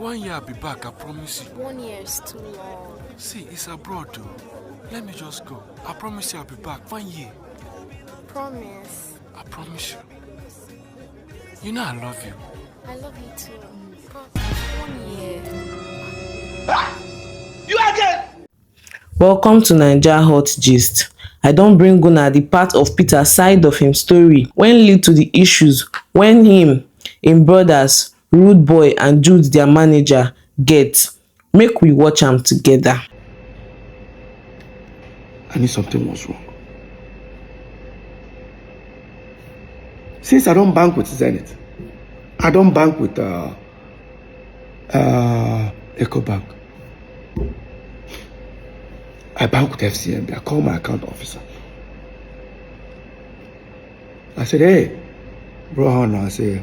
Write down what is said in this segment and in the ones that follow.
1 year I'll be back, I promise you. 1 year is too long. See, it's abroad though. Let me just go. I promise you I'll be back. 1 year. Promise. I promise you. You know I love you. I love you too. But 1 year. You again! Welcome to Naija Hot Gist. I don bring una the part of Peter side of him story when lead to the issues when him brothers, Rudeboy and Jude their manager get. Make we watch am together. I knew something was wrong. Since I don't bank with Zenith, I don't bank with EcoBank. I bank with FCMB. I call my account officer. I said, hey, bro, I say,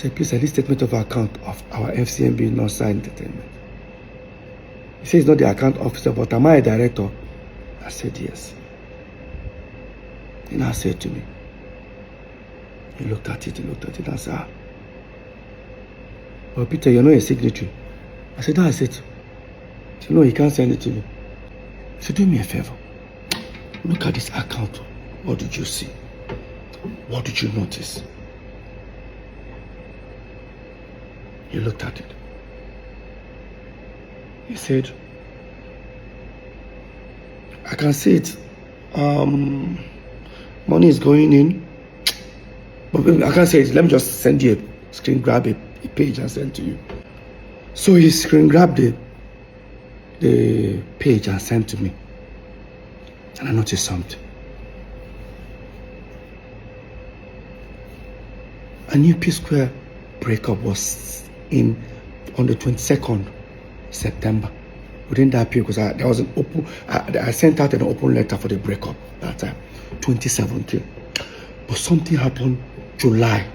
please, I need statement of account of our FCMB Northside Entertainment. He says he's not the account officer, but am I a director? I said, yes. He now said to me, he looked at it and said, well, Peter, you're not a signatory. I said, that's it. He said, no, he can't send it to me. He said, do me a favor. Look at this account. What did you see? What did you notice? He looked at it. He said, I can see it. Money is going in. But I can't say it. Let me just send you a screen grab a page and send to you. So he screen grabbed the page and sent to me. And I noticed something. A new PSquare breakup was on the 22nd September. Within that period, because there was an open, I sent out an open letter for the breakup that time, 2017. But something happened July.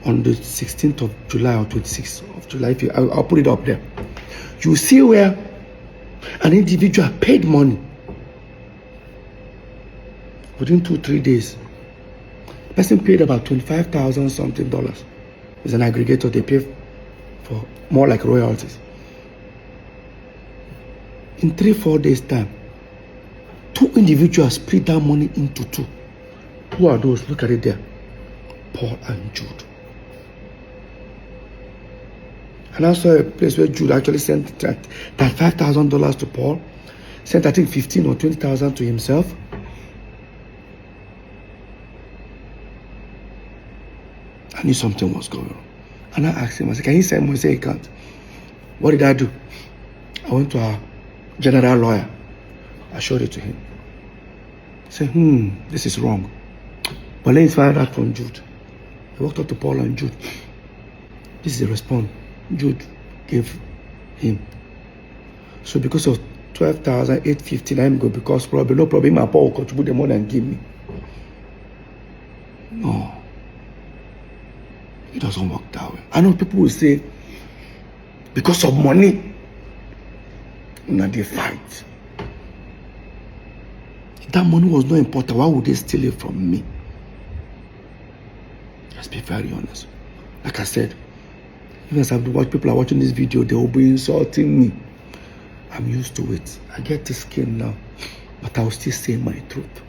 On the 16th of July or 26th of July, I'll put it up there. You see where an individual paid money within 2-3 days. The person paid about $25,000 something dollars. It's an aggregator, they pay for more like royalties. In 3-4 days time, 2 individuals split that money into 2. Who are those? Look at it there. Paul and Jude. And I saw a place where Jude actually sent that $5,000 to Paul, sent I think 15 or 20,000 to himself. I knew something was going on. And I asked him, I said, can you send me? He said he can't. What did I do? I went to our general lawyer. I showed it to him. He said, this is wrong. But let's find out from Jude. I walked up to Paul and Jude. This is the response Jude gave him. So because of 12,850, I'm going because probably no problem. My Paul will contribute the money and give me. No. It doesn't work that way. I know people will say, because of money, they fight. If that money was not important, why would they steal it from me? Let's be very honest. Like I said, even as people are watching this video, they will be insulting me. I'm used to it. I get this skin now, but I will still say my truth.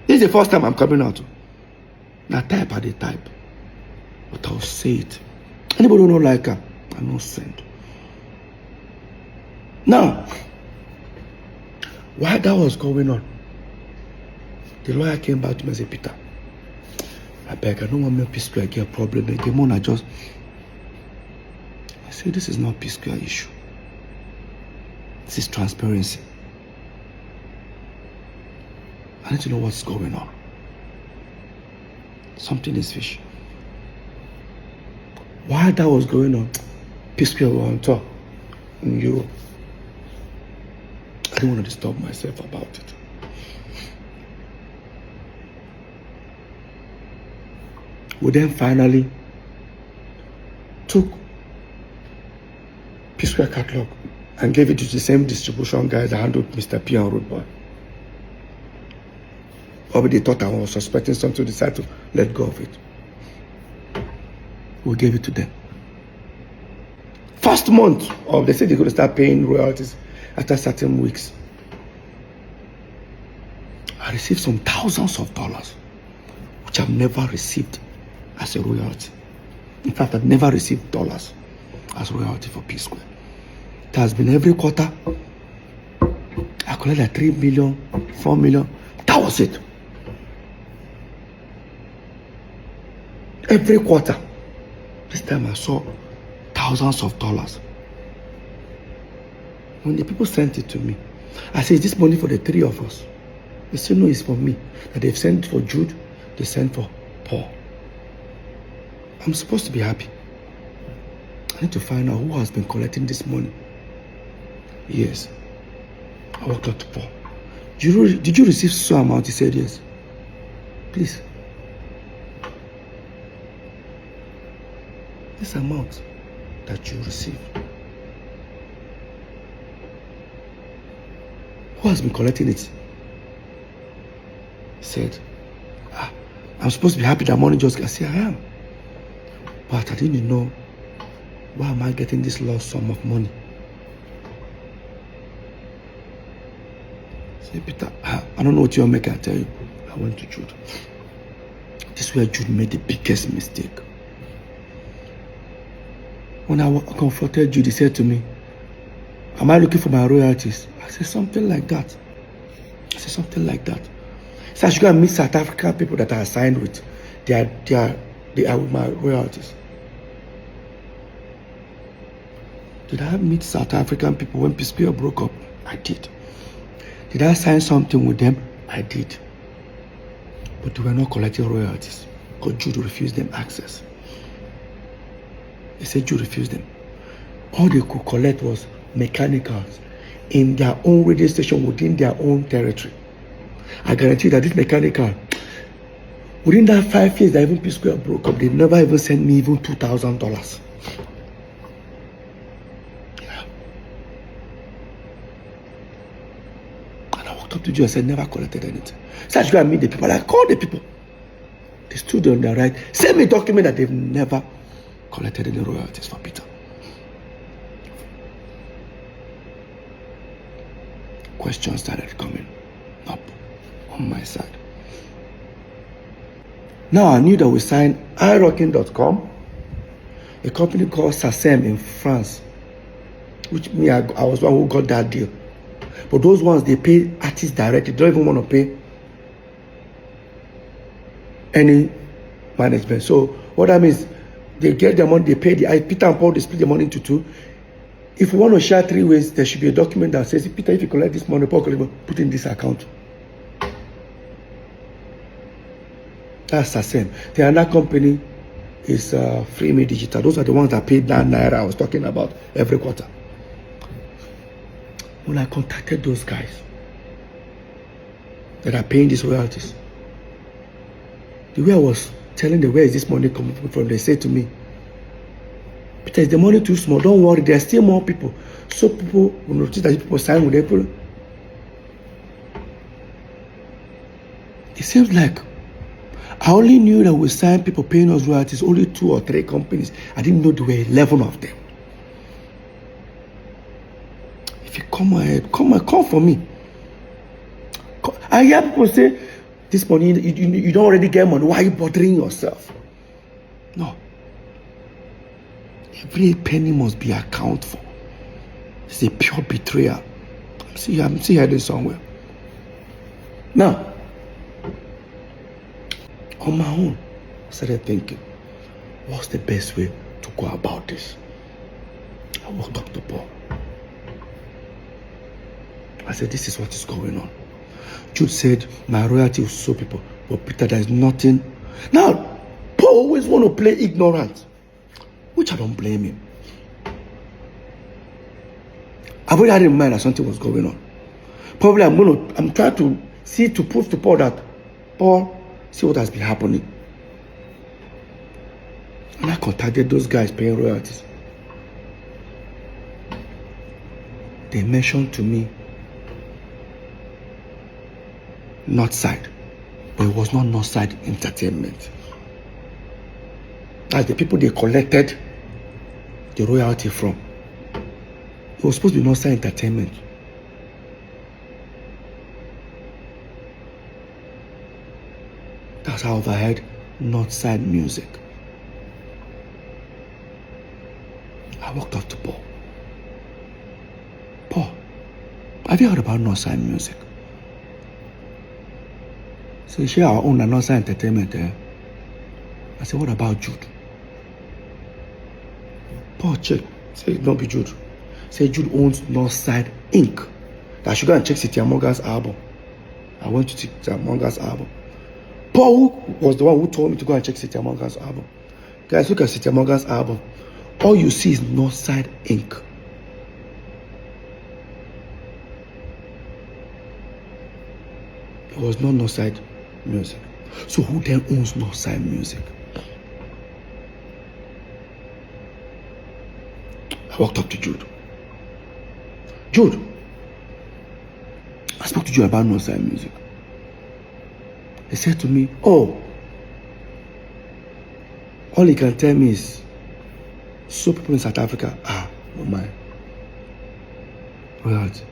This is the first time I'm coming out. Now type at the type, but I'll say it. Anybody who don't like her, I no send. Now, while that was going on, the lawyer came back to me and said, Peter, I beg, I don't want my PSquare get a problem again. I said, this is not PSquare issue. This is transparency. I need to know what's going on. Something is fishy. While that was going on, PSquare were on top in Europe. I didn't want to disturb myself about it. We then finally took PSquare catalog and gave it to the same distribution guys that handled Mr. P and Rudeboy. Probably they thought I was suspecting something, decided to let go of it. we gave it to them. First month of, they said they're going to start paying royalties after certain weeks. I received some thousands of dollars, which I've never received as a royalty. In fact, I've never received dollars as royalty for PSquare. It has been every quarter. I collected like 3 million, 4 million. That was it. Every quarter. This time I saw thousands of dollars. When the people sent it to me, I said, is this money for the three of us? They said, no, it's for me. That they've sent for Jude, they sent for Paul. I'm supposed to be happy. I need to find out who has been collecting this money. Yes. I walked up to Paul. Did you receive some amount? He said, yes. Please. This amount that you received. Who has been collecting it? He said, I'm supposed to be happy that money just got. I said, I am. But I didn't know, why am I getting this large sum of money? I said, Peter, I don't know what you're making, I tell you. I went to Jude. This is where Jude made the biggest mistake. When I confronted Jude, he said to me, am I looking for my royalties? I said, something like that. I said, something like that. So I should go and meet South African people that are signed with. They are with my royalties. Did I meet South African people when PSquare broke up? I did. Did I sign something with them? I did. But they were not collecting royalties because Jude refused them access. He said Jude refused them. All they could collect was mechanicals in their own radio station within their own territory. I guarantee that this mechanical, within that 5 years that even PSquare broke up, they never even sent me even $2,000. Yeah. And I walked up to Jude and said, never collected anything. So I should go and meet the people. I called the people. They stood on their right. Send me a document that they've never collected any royalties for Peter. Questions started coming up on my side. Now I knew that we signed iRocking.com, a company called Sasem in France, which me, I was one who got that deal. But those ones, they pay artists directly. They don't even want to pay any management. So what that means, they get their money, they pay the Peter and Paul, they split the money into two. If we want to share 3 ways, there should be a document that says, Peter, if you collect this money, Paul, put in this account. That's the same. The other company is Free Me Digital. Those are the ones that paid that naira I was talking about every quarter. When I contacted those guys that are paying these royalties, the way I was telling them, where is this money coming from, they said to me, Peter, is the money too small? Don't worry, there are still more people. So people will notice that people sign with April. It seems like I only knew that we signed people paying us royalties, only 2 or 3 companies. I didn't know there were 11 of them. If you come ahead, come for me. I hear people say, this money, you don't already get money. Why are you bothering yourself? No. Every penny must be accounted for. It's a pure betrayal. I'm still heading somewhere. Now, on my own, I started thinking, what's the best way to go about this? I walked up to Paul. I said, this is what is going on. Jude said, my royalty will show people. But Peter, there is nothing. Now, Paul always want to play ignorant, which I don't blame him. I've already had in mind that something was going on. Probably I'm trying to see, to prove to Paul that, Paul, see what has been happening. And I contacted those guys paying royalties. They mentioned to me Northside, but it was not Northside Entertainment. as the people they collected the royalty from. It was supposed to be Northside Entertainment. That's how I heard Northside Music. I walked up to Paul. Paul, have you heard about Northside Music? So share our own Northside Entertainment. I said, what about Jude? Paul check. Say, don't be Jude. Say Jude owns Northside Inc. I should go and check City Morgan's album. I went to City Morgan's album. Paul was the one who told me to go and check City Morgan's album. Guys, look at City Morgan's album. All you see is Northside Inc. It was not Northside Music. So who then owns Northside Music? I walked up to Jude. Jude, I spoke to you about Northside Music. He said to me, oh, all he can tell me is, so people in South Africa, no mind. Right.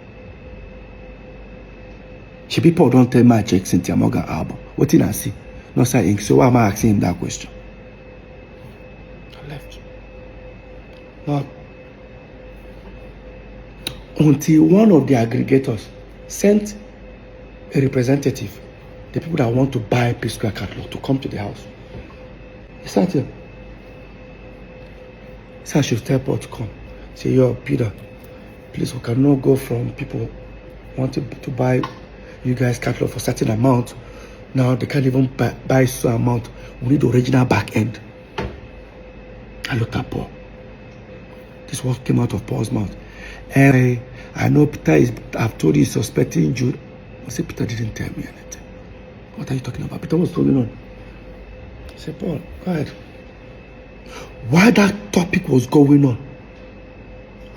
She people don't tell me I check Cynthia Morgan album. What did I see? Northside Inc. So why am I asking him that question? I left. Now, until one of the aggregators sent a representative, the people that want to buy PSquare catalog, to come to the house. He sat here. He said I should tell Paul to come. Say, yo, Peter, please, we cannot go from people wanting to buy you guys catalog for a certain amount. Now they can't even buy some amount. We need the original back end. I looked at Paul. This was came out of Paul's mouth. And I know Peter is, I've told you he's suspecting Jude. I said, Peter didn't tell me anything. What are you talking about? Peter, what's going on? I said, Paul, go ahead. While that topic was going on,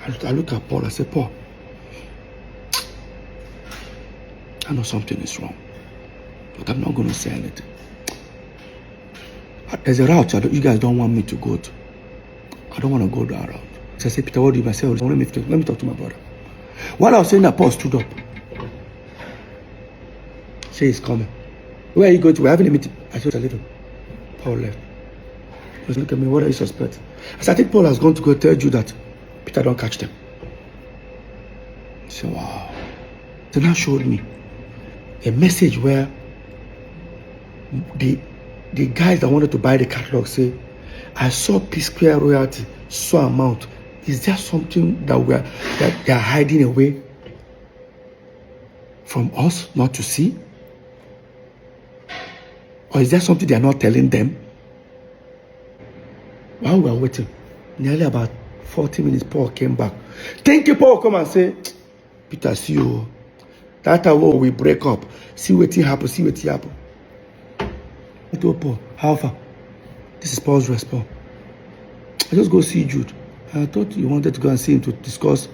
I looked at Paul. I said, Paul, I know something is wrong, but I'm not going to say anything. There's a route you guys don't want me to go to. I don't want to go that route. So I said, Peter, what do you say? Let me talk to my brother. While I was saying that, Paul stood up. Say he's coming. Where are you going to? We're having a meeting. I said, a little. Paul left. He was looking at me, what are you suspecting? I said, I think Paul has gone to go tell you that Peter don't catch them. He said, wow. Then now showed me a message where the guys that wanted to buy the catalog say, I saw PSquare royalty, so amount. Is there something that they are hiding away from us not to see? Or is there something they are not telling them? While we were waiting, nearly about 40 minutes, Paul came back. Thank you, Paul. Come and say, Peter, see you. That time we break up. See what happen. See what happen. I told Paul, how far? This is Paul's response. I just go see Jude. I thought you wanted to go and see him to discuss.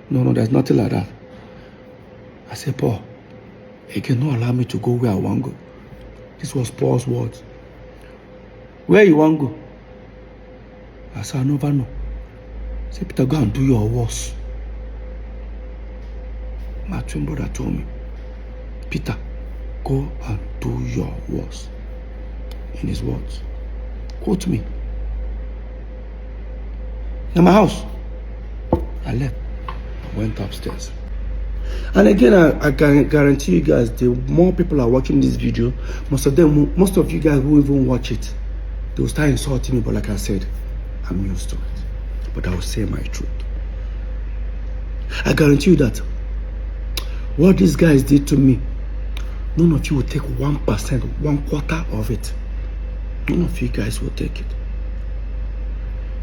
No, there's nothing like that. I said, Paul, he cannot allow me to go where I want to go. This was Paul's words. Where you want to go? I said, I never know. I said, Peter, go and do your worst. My twin brother told me, Peter, go and do your worst. In his words. Quote me. In my house. I left. I went upstairs. And again, I can guarantee you guys, the more people are watching this video, most of you guys who even watch it, they will start insulting me. But like I said, I'm used to it. But I will say my truth. I guarantee you that what these guys did to me, none of you will take 1%, 1/4 of it. None of you guys will take it.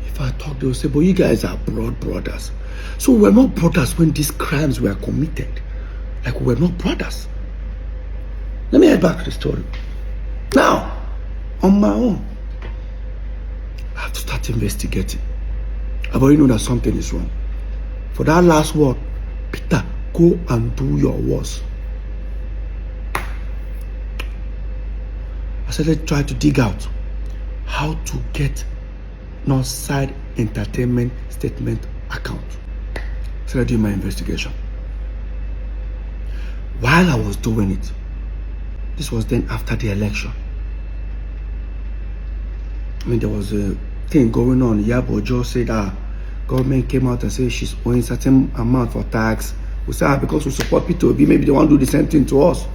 If I talk, they will say, but you guys are blood brothers. So we're not brothers when these crimes were committed. Like we're not brothers. Let me head back to the story. Now, on my own, I have to start investigating. I've already known that something is wrong. For that last word, Peter, go and do your worst. I started trying to dig out how to get Northside Entertainment statement account. So I did my investigation. While I was doing it, this was then after the election. I mean, there was a thing going on. Yabo Joe said, government came out and said she's owing certain amount for tax. We said, because we support Peter Okoye, maybe they want to do the same thing to us.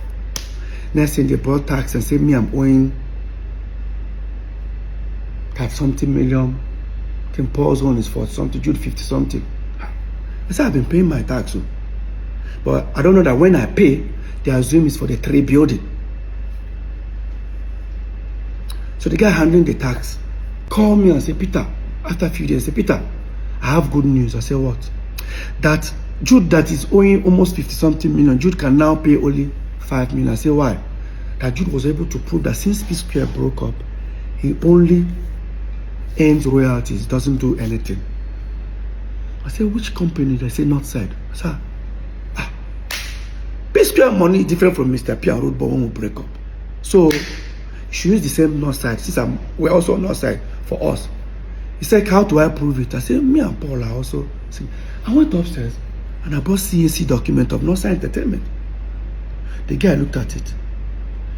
Next thing they brought tax and said, me, I'm owing something million. I think Paul's own is 40 something, Jude 50 something. I said, I've been paying my tax. But I don't know that when I pay, they assume it's for the 3 building. So the guy handling the tax called me and said, Peter, after a few days, say, Peter, I have good news. I said, what? That Jude that is owing almost 50 something million, Jude can now pay only 5 million. I said, why? That Jude was able to prove that since PSquare broke up, he only earns royalties, doesn't do anything. I said, which company? They say Northside. I said, PSquare money is different from Mr. P and Rudeboy when we break up. So you should use the same Northside since we're also Northside for us. He said, how do I prove it? I said, me and Paul are also. I went upstairs and I brought CAC document of Northside Entertainment. The guy looked at it.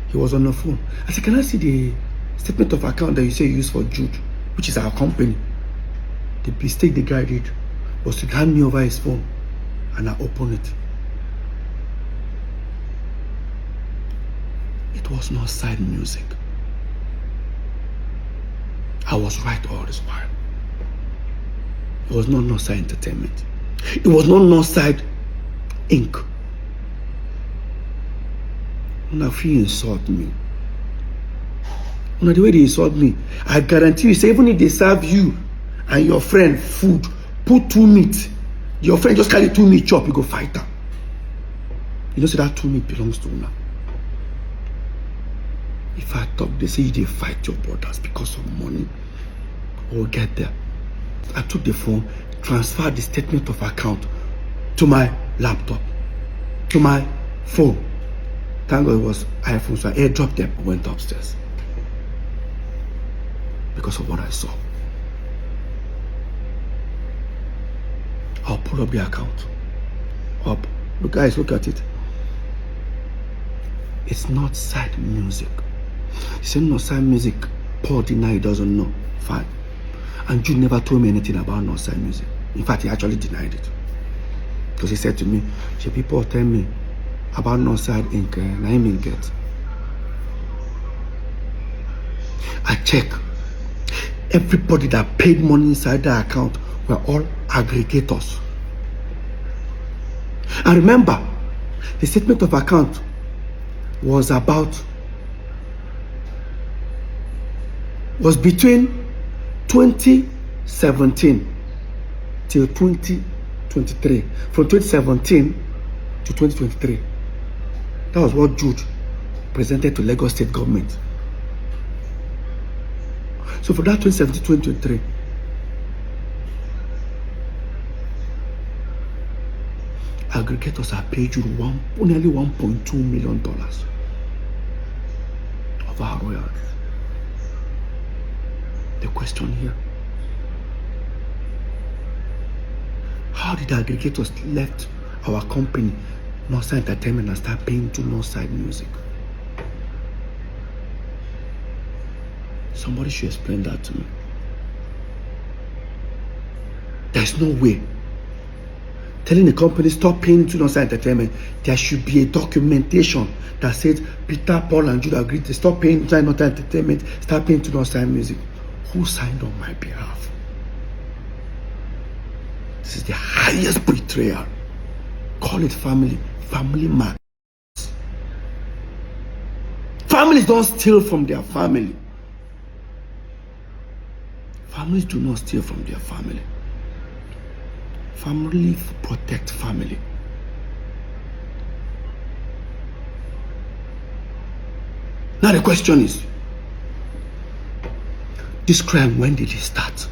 He was on the phone. I said, can I see the statement of account that you say you use for Jude, which is our company? The mistake the guy did was to hand me over his phone and I opened it. It was Northside Music. I was right all this while. It was not Northside Entertainment. It was not Northside Inc. When I feel insult me, the way they insult me, I guarantee you, say even if they serve you and your friend food, put 2 meat, your friend just carry 2 meat chop, you go fight her. You know, say that 2 meat belongs to una. If I talk, they say they fight your brothers because of money. We'll get there. I took the phone, transferred the statement of account to my laptop, to my phone. Thank God it was iPhone, so I airdropped them and went upstairs. Because of what I saw. I'll pull up the account. Up. Look, guys, look at it. It's Northside Music. He said Northside Music. Paul denied he doesn't know. Fine. And Jude never told me anything about Northside Music. In fact, he actually denied it. Because he said to me, people tell me about Northside Inc. And I ain't get. I check. Everybody that paid money inside the account were all aggregators. And remember, the statement of account was between 2017 till 2023. From 2017 to 2023. That was what Jude presented to Lagos State government. So for that 2017-2023, aggregators have paid you nearly $1.2 million of our royalties. The question here, how did aggregators left our company, Northside Entertainment, and start paying to Northside Music? Somebody should explain that to me. There's no way. Telling the company stop paying to Northside Entertainment, there should be a documentation that says Peter, Paul, and Jude agreed to stop paying to Northside Entertainment, start paying to Northside Music. Who signed on my behalf? This is the highest betrayal. Call it family man. Families don't steal from their family. Families do not steal from their family. Family protect family. Now the question is, this crime, when did it start?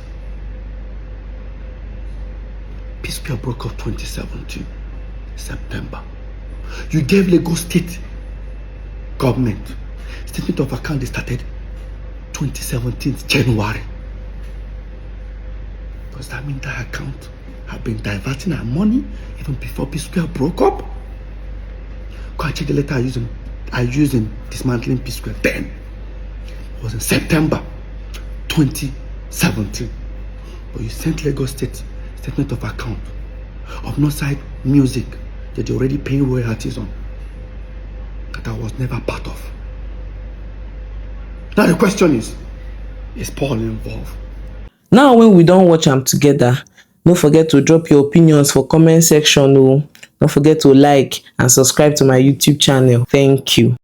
PSquare broke up 2017, September. You gave Lagos State government statement of account. They started 2017 January. Does that mean that account had been diverting our money even before PSquare broke up? Go and check the letter I used in dismantling PSquare then. It was in September 2017. But you sent Lagos State statement of account of no side music that you're already paying royalties on, that I was never part of. Now the question is Paul involved? Now when we don watch am together, no forget to drop your opinions for comment section o. Don't forget to like and subscribe to my YouTube channel. Thank you.